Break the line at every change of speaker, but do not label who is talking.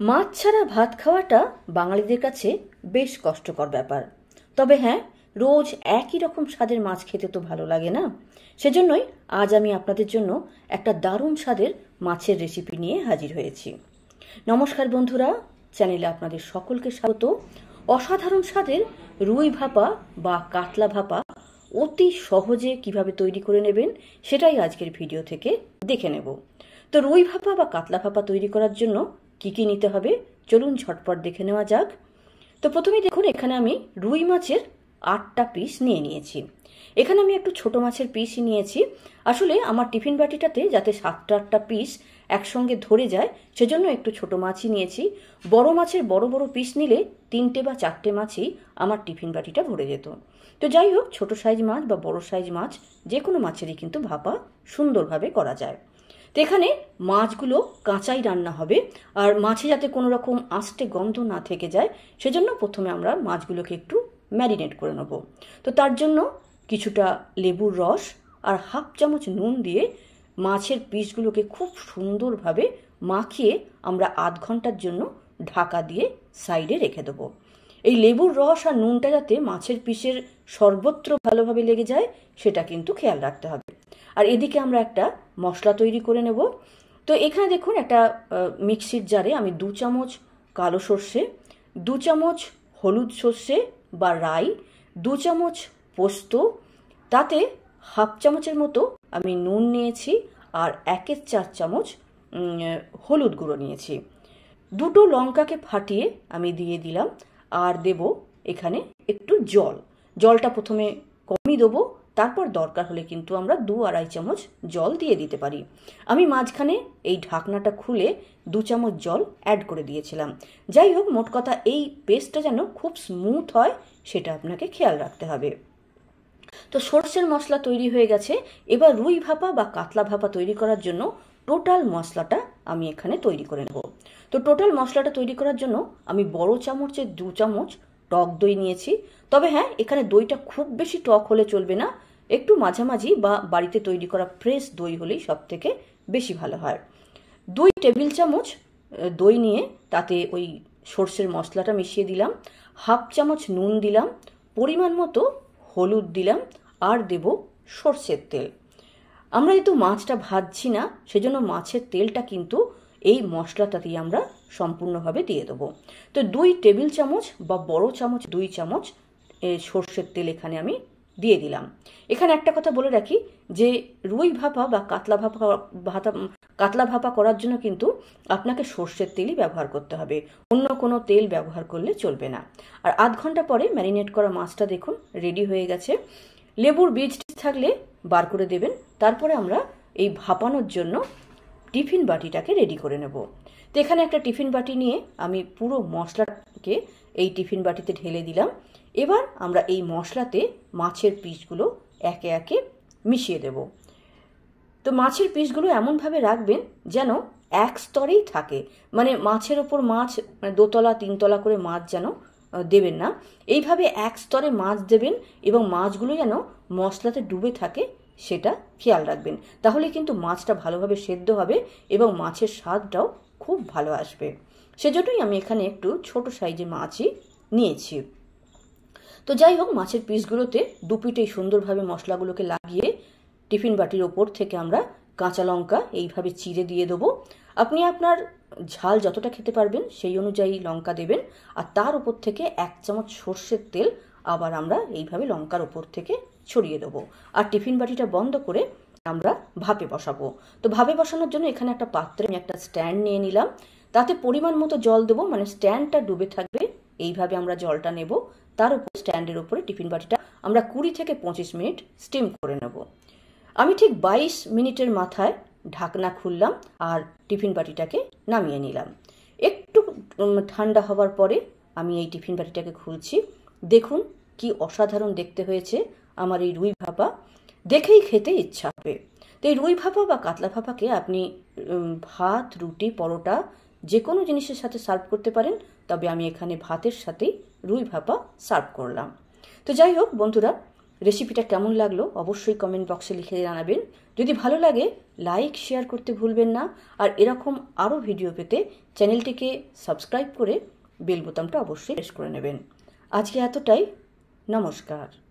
মাছ ছাড়া ভাত খাওয়াটা বাঙালিদের কাছে বেশ কষ্টকর ব্যাপার। তবে হ্যাঁ, রোজ একই রকম স্বাদের মাছ খেতে তো ভালো লাগে না। সেজন্যই আজ আমি আপনাদের জন্য একটা দারুণ স্বাদের মাছের রেসিপি নিয়ে হাজির হয়েছি। নমস্কার বন্ধুরা, চ্যানেলে আপনাদের সকলকে স্বাগত। অসাধারণ স্বাদের রুই ভাপা বা কাতলা ভাপা অতি সহজে কিভাবে তৈরি করে নেবেন সেটাই আজকের ভিডিও থেকে দেখে নেব। তো রুই ভাপা বা কাতলা ভাপা তৈরি করার জন্য কি কি নিতে হবে চলুন ঝটপট দেখে নেওয়া যাক। তো প্রথমেই দেখুন, এখানে আমি রুই মাছের 8টা পিস নিয়ে নিয়েছি। এখানে আমি একটু ছোট মাছের পিসই নিয়েছি। আসলে আমার টিফিন বাটিটাতে যাতে 7টা-8টা পিস একসঙ্গে ধরে যায় সেজন্য একটু ছোট মাছই নিয়েছি। বড় মাছের বড় বড় পিস নিলে 3টে বা 4টে মাছই আমার টিফিন বাটিটা ভরে যেত। তো যাই হোক, ছোট সাইজ মাছ বা বড় সাইজ মাছ যে কোনো মাছেরই কিন্তু ভাপা সুন্দরভাবে করা যায়। তো এখানে মাছগুলো কাঁচাই রান্না হবে, আর মাছে যাতে কোনো রকম আস্তে গন্ধ না থেকে যায় সেজন্য প্রথমে আমরা মাছগুলোকে একটু ম্যারিনেট করে নেব। তো তার জন্য কিছুটা লেবুর রস আর হাফ চামচ নুন দিয়ে মাছের পিসগুলোকে খুব সুন্দরভাবে মাখিয়ে আমরা আধ ঘন্টার জন্য ঢাকা দিয়ে সাইডে রেখে দেবো। এই লেবুর রস আর নুনটা যাতে মাছের পিসের সর্বত্র ভালোভাবে লেগে যায় সেটা কিন্তু খেয়াল রাখতে হবে। আর এদিকে আমরা একটা মশলা তৈরি করে নেব। তো এখানে দেখুন, একটা মিক্সির জারে আমি 2 চামচ কালো সর্ষে, 2 চামচ হলুদ সর্ষে বা রাই, 2 চামচ পোস্ত, তাতে হাফ চামচের মতো আমি নুন নিয়েছি আর 1/4 চামচ হলুদ গুঁড়ো নিয়েছি। 2টো লঙ্কাকে ফাটিয়ে আমি দিয়ে দিলাম আর দেব এখানে একটু জলটা প্রথমে কমই দেবো, তারপর দরকার হলে কিন্তু আমরা 2-2.5 চামচ জল দিয়ে দিতে পারি। আমি মাঝখানে এই ঢাকনাটা খুলে 2 চামচ জল অ্যাড করে দিয়েছিলাম। যাই হোক, মোট কথা এই পেস্টটা যেন খুব স্মুথ হয় সেটা আপনাকে খেয়াল রাখতে হবে। তো সর্ষের মশলা তৈরি হয়ে গেছে। এবার রুই ভাপা বা কাতলা ভাপা তৈরি করার জন্য টোটাল মশলাটা আমি এখানে তৈরি করে নেব। তো টোটাল মশলাটা তৈরি করার জন্য আমি বড় চামচের 2 চামচ টক দই নিয়েছি। তবে হ্যাঁ, এখানে দইটা খুব বেশি টক হলে চলবে না, একটু মাঝামাঝি বা বাড়িতে তৈরি করা ফ্রেশ দই হলেই সব থেকে বেশি ভালো হয়। 2 টেবিল চামচ দই নিয়ে তাতে ওই সর্ষের মশলাটা মিশিয়ে দিলাম, হাফ চামচ নুন দিলাম, পরিমাণ মতো হলুদ দিলাম আর দেব সর্ষের তেল। আমরা যেহেতু মাছটা ভাজছি না সেজন্য মাছের তেলটা কিন্তু এই মশলাটাতেই আমরা সম্পূর্ণভাবে দিয়ে দেবো। তো 2 টেবিল চামচ বা বড় চামচ 2 চামচ সর্ষের তেল এখানে আমি দিয়ে দিলাম। এখানে একটা কথা বলে রাখি যে রুই ভাপা বা কাতলা ভাপা করার জন্য কিন্তু আপনাকে সর্ষের তেলই ব্যবহার করতে হবে, অন্য কোনো তেল ব্যবহার করলে চলবে না। আর আধ ঘন্টা পরে ম্যারিনেট করা মাছটা দেখুন রেডি হয়ে গেছে। লেবুর বীজ থাকলে বার করে দেবেন। তারপরে আমরা এই ভাপানোর জন্য টিফিন বাটিটাকে রেডি করে নেব। তো এখানে একটা টিফিন বাটি নিয়ে আমি পুরো মশলাটাকে এই টিফিন বাটিতে ঢেলে দিলাম। এবার আমরা এই মশলাতে মাছের পিসগুলো একে একে মিশিয়ে দেব। তো মাছের পিসগুলো এমনভাবে রাখবেন যেন এক স্তরেই থাকে, মানে মাছের ওপর মাছ, মানে 2তলা 3তলা করে মাছ যেন দেবেন না। এইভাবে এক স্তরে মাছ দেবেন এবং মাছগুলো যেন মশলাতে ডুবে থাকে সেটা খেয়াল রাখবেন। তাহলে কিন্তু মাছটা ভালোভাবে সেদ্ধ হবে এবং মাছের স্বাদটাও খুব ভালো আসবে। সেজন্যই আমি এখানে একটু ছোট সাইজের মাছই নিয়েছি। তো যাই হোক, মাছের পিসগুলোতে দুপিটেই সুন্দরভাবে মশলাগুলোকে লাগিয়ে টিফিন বাটির ওপর থেকে আমরা কাঁচা লঙ্কা এইভাবে চিড়ে দিয়ে দেবো। আপনি আপনার ঝাল যতটা খেতে পারবেন সেই অনুযায়ী লঙ্কা দেবেন, আর তার উপর থেকে 1 চামচ সর্ষের তেল আবার আমরা এইভাবে লঙ্কার ওপর থেকে ছড়িয়ে দেবো। আর টিফিন বাটিটা বন্ধ করে আমরা ভাপে বসাবো। তো ভাপে বসানোর জন্য এখানে একটা পাত্রে আমি একটা স্ট্যান্ড নিয়ে নিলাম, তাতে পরিমাণ মতো জল দেবো, মানে স্ট্যান্ডটা ডুবে থাকবে এইভাবে আমরা জলটা নেব। তার উপর স্ট্যান্ডের উপরে টিফিন বাটিটা আমরা 20 থেকে 25 মিনিট স্টিম করে নেব। আমি ঠিক 22 মিনিটের মাথায় ঢাকনা খুললাম আর টিফিন বাটিটাকে নামিয়ে নিলাম। একটু ঠান্ডা হওয়ার পরে আমি এই টিফিন বাটিটাকে খুলছি। দেখুন কি অসাধারণ দেখতে হয়েছে আমার এই রুই ভাপা, দেখেই খেতে ইচ্ছা হবে। তো এই রুই ভাপা বা কাতলা ভাপাকে আপনি ভাত, রুটি, পরোটা যে কোনো জিনিসের সাথে সার্ভ করতে পারেন, তবে আমি এখানে ভাতের সাথেই রুই ভাপা সার্ভ করলাম। তো যাই হোক বন্ধুরা, রেসিপিটা কেমন লাগলো অবশ্যই কমেন্ট বক্সে লিখে জানাবেন। যদি ভালো লাগে লাইক শেয়ার করতে ভুলবেন না। আর এরকম আরও ভিডিও পেতে চ্যানেলটিকে সাবস্ক্রাইব করে বেল বোতামটা অবশ্যই প্রেস করে নেবেন। আজকে এতটাই। নমস্কার।